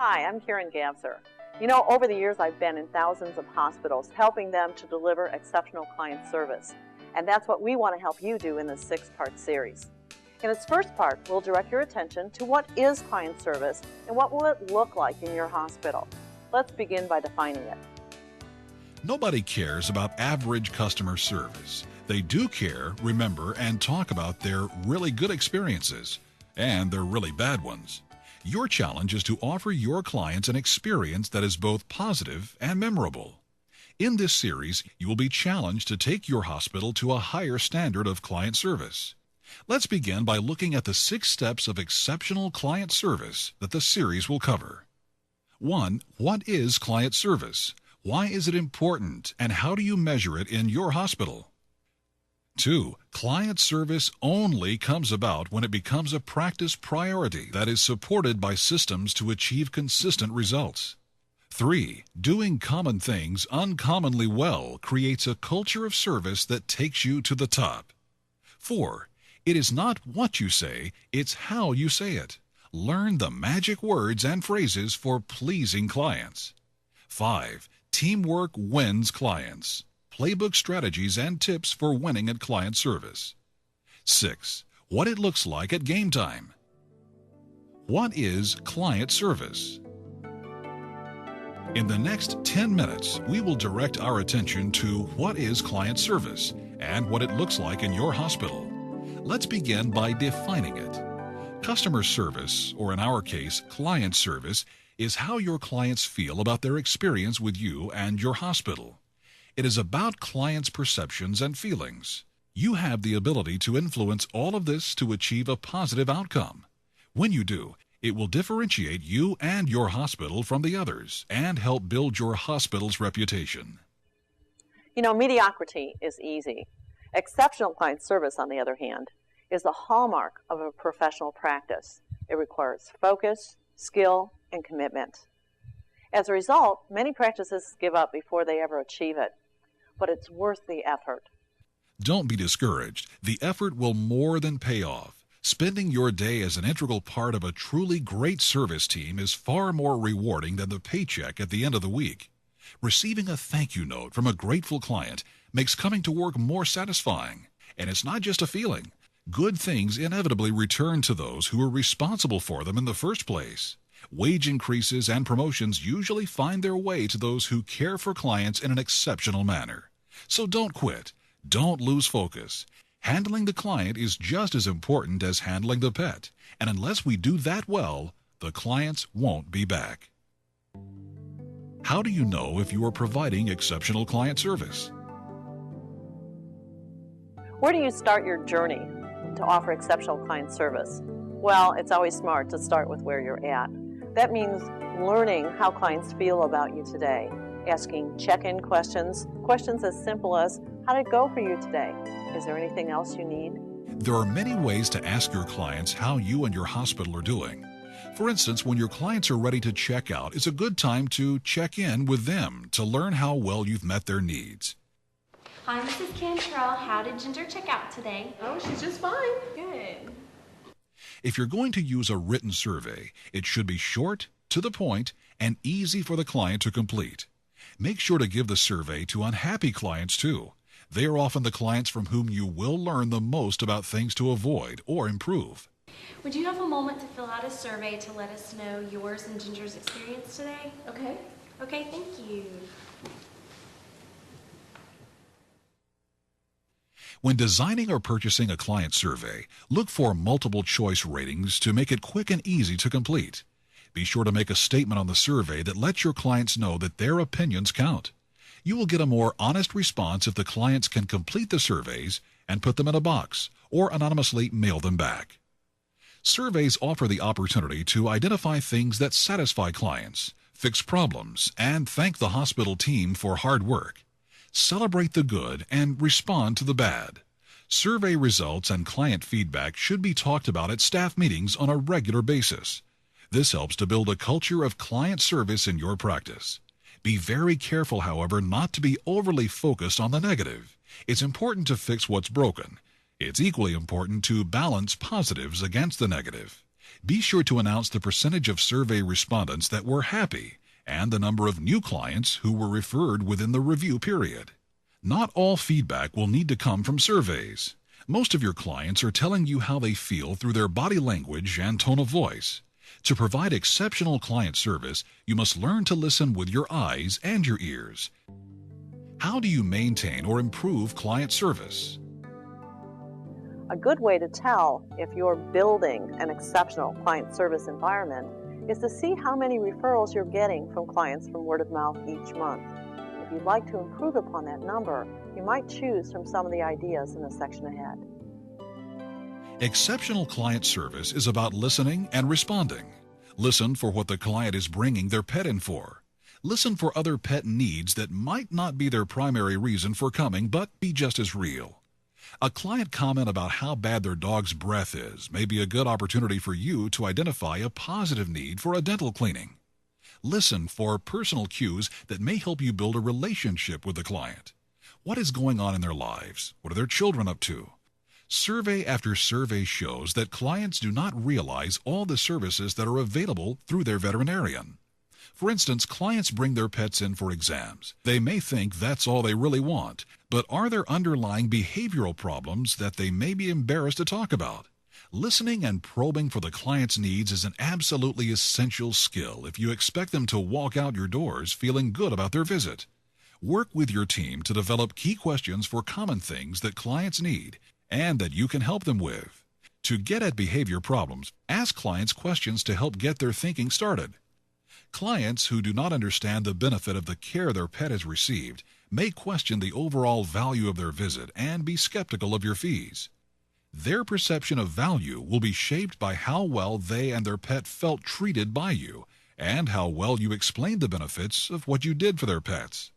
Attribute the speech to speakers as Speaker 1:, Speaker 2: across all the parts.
Speaker 1: Hi, I'm Karen Gavser. You know, over the years I've been in thousands of hospitals helping them to deliver exceptional client service. And that's what we want to help you do in this 6-part series. In its first part, we'll direct your attention to what is client service and what will it look like in your hospital. Let's begin by defining it.
Speaker 2: Nobody cares about average customer service. They do care, remember, and talk about their really good experiences and their really bad ones. Your challenge is to offer your clients an experience that is both positive and memorable. In this series, you will be challenged to take your hospital to a higher standard of client service. Let's begin by looking at the 6 steps of exceptional client service that the series will cover. 1. What is client service? Why is it important, and how do you measure it in your hospital? 2. Client service only comes about when it becomes a practice priority that is supported by systems to achieve consistent results. 3. Doing common things uncommonly well creates a culture of service that takes you to the top. 4. It is not what you say, it's how you say it. Learn the magic words and phrases for pleasing clients. 5. Teamwork wins clients. Playbook strategies and tips for winning at client service. 6. What it looks like at game time. What is client service? In the next 10 minutes, we will direct our attention to what is client service and what it looks like in your hospital. Let's begin by defining it. Customer service, or in our case, client service, is how your clients feel about their experience with you and your hospital. It is about clients' perceptions and feelings. You have the ability to influence all of this to achieve a positive outcome. When you do, it will differentiate you and your hospital from the others and help build your hospital's reputation.
Speaker 1: You know, mediocrity is easy. Exceptional client service, on the other hand, is the hallmark of a professional practice. It requires focus, skill, and commitment. As a result, many practices give up before they ever achieve it, but it's worth the effort.
Speaker 2: Don't be discouraged. The effort will more than pay off. Spending your day as an integral part of a truly great service team is far more rewarding than the paycheck at the end of the week. Receiving a thank you note from a grateful client makes coming to work more satisfying. And it's not just a feeling. Good things inevitably return to those who were responsible for them in the first place. Wage increases and promotions usually find their way to those who care for clients in an exceptional manner. So don't quit. Don't lose focus. Handling the client is just as important as handling the pet. And unless we do that well, the clients won't be back. How do you know if you are providing exceptional client service?
Speaker 1: Where do you start your journey to offer exceptional client service? Well, it's always smart to start with where you're at. That means learning how clients feel about you today, asking check-in questions as simple as, how did it go for you today? Is there anything else you need?
Speaker 2: There are many ways to ask your clients how you and your hospital are doing. For instance, when your clients are ready to check out, it's a good time to check in with them to learn how well you've met their needs.
Speaker 3: Hi, Mrs. Cantrell. How did Ginger check out today?
Speaker 4: Oh, she's just fine.
Speaker 3: Good.
Speaker 2: If you're going to use a written survey, it should be short, to the point, and easy for the client to complete. Make sure to give the survey to unhappy clients too. They are often the clients from whom you will learn the most about things to avoid or improve.
Speaker 3: Would you have a moment to fill out a survey to let us know yours and Ginger's experience today?
Speaker 4: Okay.
Speaker 3: Okay, thank you.
Speaker 2: When designing or purchasing a client survey, look for multiple choice ratings to make it quick and easy to complete. Be sure to make a statement on the survey that lets your clients know that their opinions count. You will get a more honest response if the clients can complete the surveys and put them in a box or anonymously mail them back. Surveys offer the opportunity to identify things that satisfy clients, fix problems, and thank the hospital team for hard work. Celebrate the good and respond to the bad. Survey results and client feedback should be talked about at staff meetings on a regular basis. This helps to build a culture of client service in your practice. Be very careful, however, not to be overly focused on the negative. It's important to fix what's broken. It's equally important to balance positives against the negative. Be sure to announce the percentage of survey respondents that were happy and the number of new clients who were referred within the review period. Not all feedback will need to come from surveys. Most of your clients are telling you how they feel through their body language and tone of voice. To provide exceptional client service, you must learn to listen with your eyes and your ears. How do you maintain or improve client service?
Speaker 1: A good way to tell if you're building an exceptional client service environment is to see how many referrals you're getting from clients from word of mouth each month. If you'd like to improve upon that number, you might choose from some of the ideas in the section ahead.
Speaker 2: Exceptional client service is about listening and responding. Listen for what the client is bringing their pet in for. Listen for other pet needs that might not be their primary reason for coming, but be just as real. A client comment about how bad their dog's breath is may be a good opportunity for you to identify a positive need for a dental cleaning. Listen for personal cues that may help you build a relationship with the client. What is going on in their lives? What are their children up to? Survey after survey shows that clients do not realize all the services that are available through their veterinarian. For instance, clients bring their pets in for exams. They may think that's all they really want, but are there underlying behavioral problems that they may be embarrassed to talk about? Listening and probing for the client's needs is an absolutely essential skill if you expect them to walk out your doors feeling good about their visit. Work with your team to develop key questions for common things that clients need and that you can help them with. To get at behavior problems, ask clients questions to help get their thinking started. Clients who do not understand the benefit of the care their pet has received may question the overall value of their visit and be skeptical of your fees. Their perception of value will be shaped by how well they and their pet felt treated by you and how well you explained the benefits of what you did for their pets.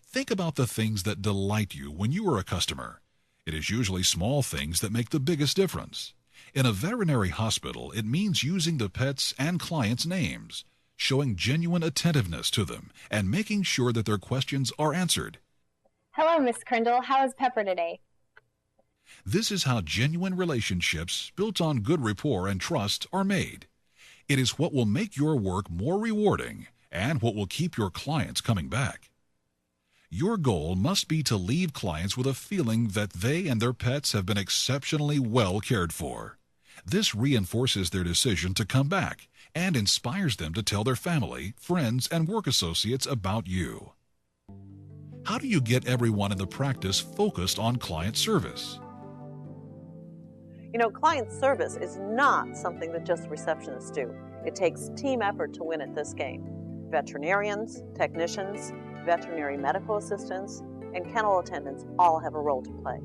Speaker 2: Think about the things that delight you when you are a customer. It is usually small things that make the biggest difference. In a veterinary hospital, it means using the pet's and clients' names, showing genuine attentiveness to them, and making sure that their questions are answered.
Speaker 4: Hello, Miss Crindle. How is Pepper today?
Speaker 2: This is how genuine relationships built on good rapport and trust are made. It is what will make your work more rewarding and what will keep your clients coming back. Your goal must be to leave clients with a feeling that they and their pets have been exceptionally well cared for. This reinforces their decision to come back and inspires them to tell their family, friends, and work associates about you. How do you get everyone in the practice focused on client service?
Speaker 1: You know, client service is not something that just receptionists do. It takes team effort to win at this game. Veterinarians, technicians, veterinary medical assistants, and kennel attendants all have a role to play.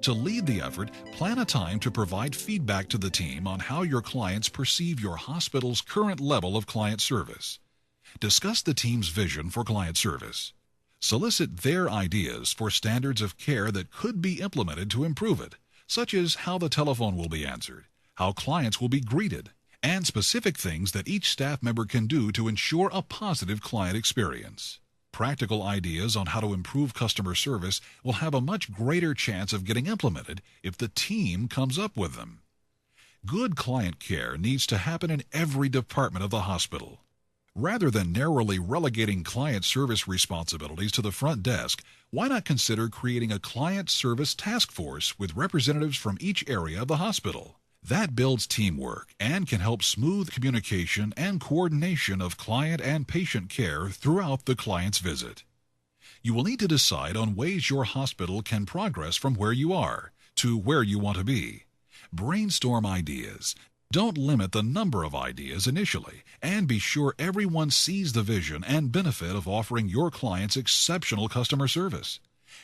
Speaker 2: To lead the effort, plan a time to provide feedback to the team on how your clients perceive your hospital's current level of client service. Discuss the team's vision for client service. Solicit their ideas for standards of care that could be implemented to improve it, such as how the telephone will be answered, how clients will be greeted, and specific things that each staff member can do to ensure a positive client experience. Practical ideas on how to improve customer service will have a much greater chance of getting implemented if the team comes up with them. Good client care needs to happen in every department of the hospital. Rather than narrowly relegating client service responsibilities to the front desk, why not consider creating a client service task force with representatives from each area of the hospital? That builds teamwork and can help smooth communication and coordination of client and patient care throughout the client's visit. You will need to decide on ways your hospital can progress from where you are to where you want to be. Brainstorm ideas. Don't limit the number of ideas initially, and be sure everyone sees the vision and benefit of offering your clients exceptional customer service.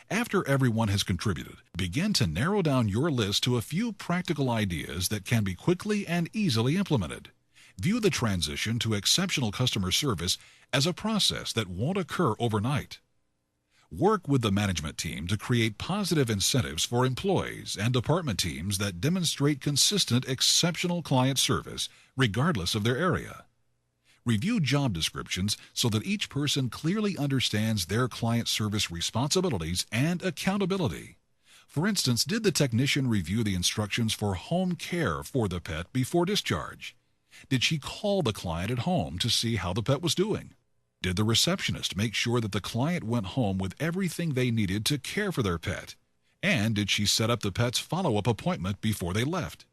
Speaker 2: After everyone has contributed, begin to narrow down your list to a few practical ideas that can be quickly and easily implemented. View the transition to exceptional customer service as a process that won't occur overnight. Work with the management team to create positive incentives for employees and department teams that demonstrate consistent, exceptional client service, regardless of their area. Review job descriptions so that each person clearly understands their client service responsibilities and accountability. For instance, did the technician review the instructions for home care for the pet before discharge? Did she call the client at home to see how the pet was doing? Did the receptionist make sure that the client went home with everything they needed to care for their pet? And did she set up the pet's follow-up appointment before they left?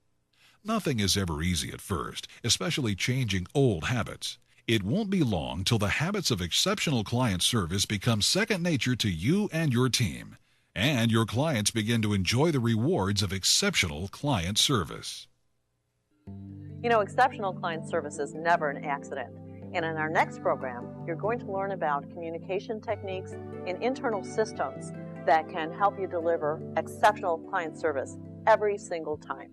Speaker 2: Nothing is ever easy at first, especially changing old habits. It won't be long till the habits of exceptional client service become second nature to you and your team, and your clients begin to enjoy the rewards of exceptional client service.
Speaker 1: You know, exceptional client service is never an accident. And in our next program, you're going to learn about communication techniques and internal systems that can help you deliver exceptional client service every single time.